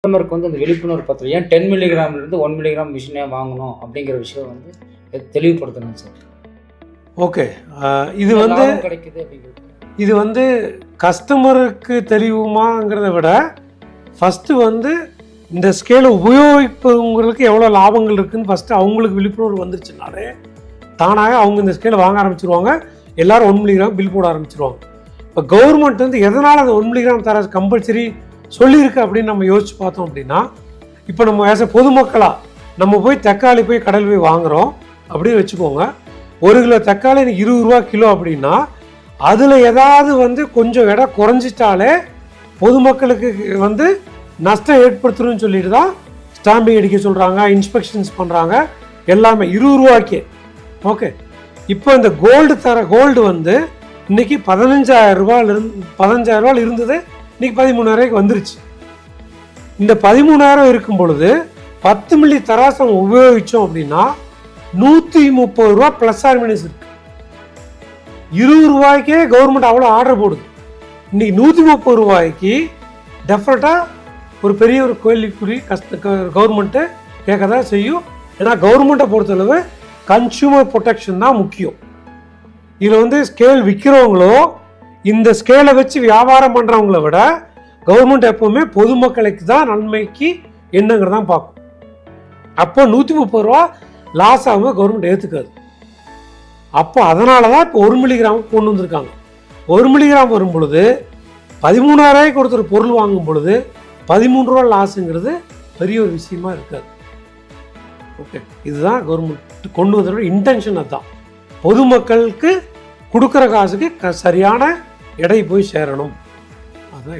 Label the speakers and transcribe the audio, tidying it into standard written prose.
Speaker 1: கஸ்டமருக்கு வந்து அந்த விழிப்புணர்வு பத்திரம் ஏன் 10 மில்லிகிராம்லேருந்து 1 மில்லிகிராம் மிஷினே வாங்கணும் அப்படிங்கிற விஷயம் வந்து தெளிவுபடுத்தணும் சார்.
Speaker 2: ஓகே, இது வந்து
Speaker 1: கிடைக்குது அப்படிங்கிறது
Speaker 2: இது வந்து கஸ்டமருக்கு தெளிவுமாங்கிறத விட ஃபஸ்ட்டு வந்து இந்த ஸ்கேலை உபயோகிப்பவங்களுக்கு எவ்வளோ லாபங்கள் இருக்குதுன்னு ஃபஸ்ட்டு அவங்களுக்கு விழிப்புணர்வு வந்துருச்சுனாலே தானாக அவங்க இந்த ஸ்கேலை வாங்க ஆரம்பிச்சிருவாங்க. எல்லோரும் 1 மில்லிகிராம் பில் போட ஆரம்பிச்சிருவாங்க. இப்போ கவர்மெண்ட் வந்து எதனால் அந்த 1 மில்லிகிராம் தர கம்பல்சரி சொல்லியிருக்கு அப்படின்னு நம்ம யோசிச்சு பார்த்தோம் அப்படின்னா, இப்போ நம்ம ஆஸ் பொதுமக்களாக நம்ம போய் தக்காளி போய் கடல் போய் வாங்குகிறோம் அப்படின்னு வச்சுக்கோங்க. 1 கிலோ தக்காளி 20 ரூபா கிலோ அப்படின்னா அதில் ஏதாவது வந்து கொஞ்சம் எடை குறைஞ்சிட்டாலே பொதுமக்களுக்கு வந்து நஷ்டம் ஏற்படுத்தணும்னு சொல்லிட்டு தான் ஸ்டாம்பிங் அடிக்க சொல்கிறாங்க, இன்ஸ்பெக்ஷன்ஸ் பண்ணுறாங்க, எல்லாமே 20 ரூபாய்க்கே. ஓகே, இப்போ இந்த கோல்டு வந்து இன்றைக்கி 15,000 ரூபாயில் இருந்தது, இன்றைக்கி 13,000 வந்துருச்சு. இந்த 13,000 இருக்கும் பொழுது 10 மில்லி தராசம் உபயோகித்தோம் அப்படின்னா 130 ரூபா ப்ளஸ் ஆர் மைனஸ் இருக்கு. 20 ரூபாய்க்கே கவர்மெண்ட் அவ்வளோ ஆர்டர் போடுது. இன்னைக்கு 130 ரூபாய்க்கு டெஃபினட்டாக ஒரு பெரிய ஒரு கேள்விக்குறி கவர்மெண்ட்டு கேட்க தான் செய்யும். ஏன்னா கவர்மெண்ட்டை பொறுத்தளவு கன்சூமர் ப்ரொடெக்ஷன் தான் முக்கியம். இதில் வந்து ஸ்கேல் விற்கிறவங்களோ இந்த ஸ்கேலை வச்சு வியாபாரம் பண்ணுறவங்கள விட கவர்மெண்ட் எப்போவுமே பொதுமக்களுக்கு தான் நன்மைக்கு என்னங்கிறதான் பார்க்கும். அப்போ 130 ரூபா லாஸ் ஆகும் கவர்மெண்ட் ஏற்றுக்காது. அப்போ அதனால தான் இப்போ 1 மில்லிகிராம் கொண்டு வந்திருக்காங்க. 1 மில்லிகிராம் வரும் பொழுது 13,000 ஒருத்தர் பொருள் வாங்கும் பொழுது 13 ரூபா லாஸுங்கிறது பெரிய ஒரு விஷயமா இருக்காது. ஓகே, இதுதான் கவர்மெண்ட் கொண்டு வந்ததோட இன்டென்ஷன். அதுதான் பொதுமக்களுக்கு கொடுக்குற காசுக்கு சரியான எடை போய் சேரணும். அதுதான்